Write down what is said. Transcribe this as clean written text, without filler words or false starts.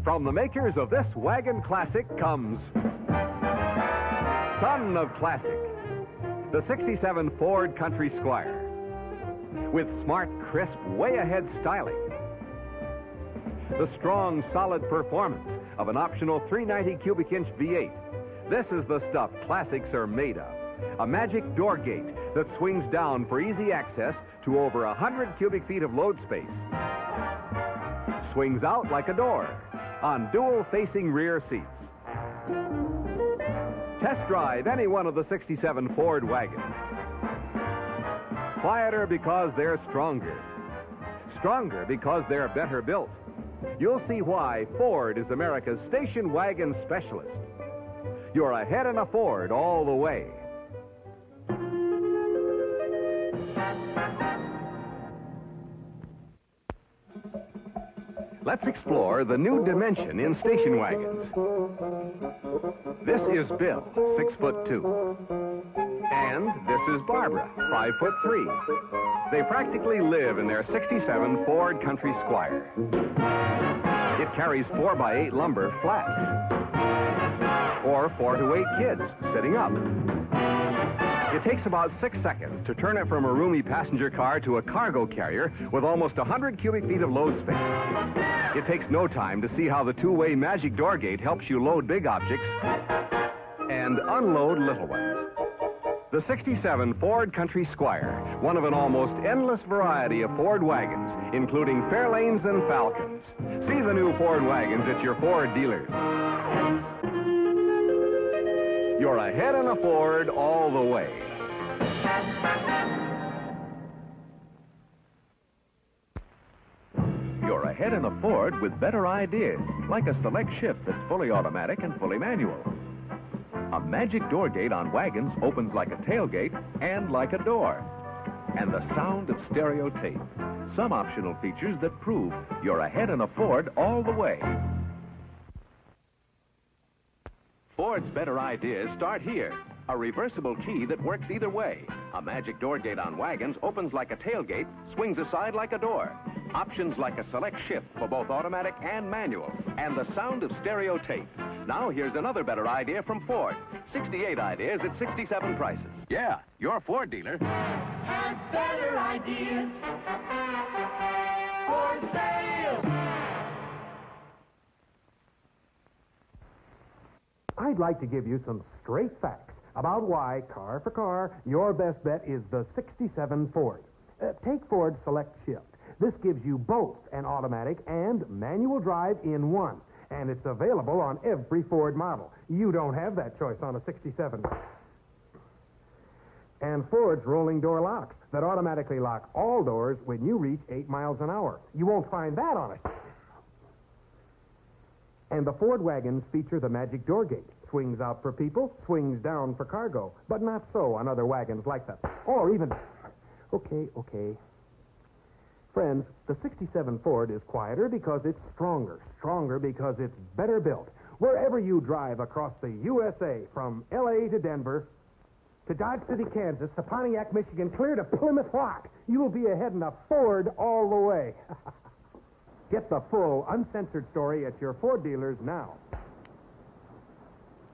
From the makers of this wagon classic comes Son of Classic, the 67 Ford Country Squire. With smart, crisp, way-ahead styling. The strong, solid performance of an optional 390 cubic inch V8. This is the stuff classics are made of. A magic door gate that swings down for easy access to over 100 cubic feet of load space. Swings out like a door on dual-facing rear seats. Test drive any one of the 67 Ford wagons. Quieter because they're stronger. Stronger because they're better built. You'll see why Ford is America's station wagon specialist. You're ahead in a Ford all the way. Let's explore the new dimension in station wagons. This is Bill, 6'2". And this is Barbara, 5'3". They practically live in their 67 Ford Country Squire. It carries 4x8 lumber flat, or 4 to 8 kids sitting up. It takes about 6 seconds to turn it from a roomy passenger car to a cargo carrier with almost 100 cubic feet of load space. It takes no time to see how the two-way magic door gate helps you load big objects and unload little ones. The 67 Ford Country Squire, one of an almost endless variety of Ford wagons, including Fairlanes and Falcons. See the new Ford wagons at your Ford dealers. You're ahead in a Ford all the way. You're ahead in a Ford with better ideas, like a select shift that's fully automatic and fully manual. A magic door gate on wagons opens like a tailgate and like a door. And the sound of stereo tape. Some optional features that prove you're ahead in a Ford all the way. Ford's better ideas start here. A reversible key that works either way. A magic door gate on wagons opens like a tailgate, swings aside like a door. Options like a select shift for both automatic and manual. And the sound of stereo tape. Now here's another better idea from Ford. 68 ideas at 67 prices. Yeah, your Ford dealer Has better ideas for sale. I'd like to give you some straight facts about why, car for car, your best bet is the 67 Ford. Take Ford's Select Shift. This gives you both an automatic and manual drive in one, and it's available on every Ford model. You don't have that choice on a 67. And Ford's rolling door locks that automatically lock all doors when you reach 8 miles an hour. You won't find that on it. And the Ford wagons feature the magic door gate. Swings out for people, swings down for cargo. But not so on other wagons like that. Or even... Okay. Friends, the 67 Ford is quieter because it's stronger. Stronger because it's better built. Wherever you drive across the USA, from L.A. to Denver, to Dodge City, Kansas, to Pontiac, Michigan, clear to Plymouth Rock, you'll be ahead in a Ford all the way. Get the full, uncensored story at your Ford dealers now.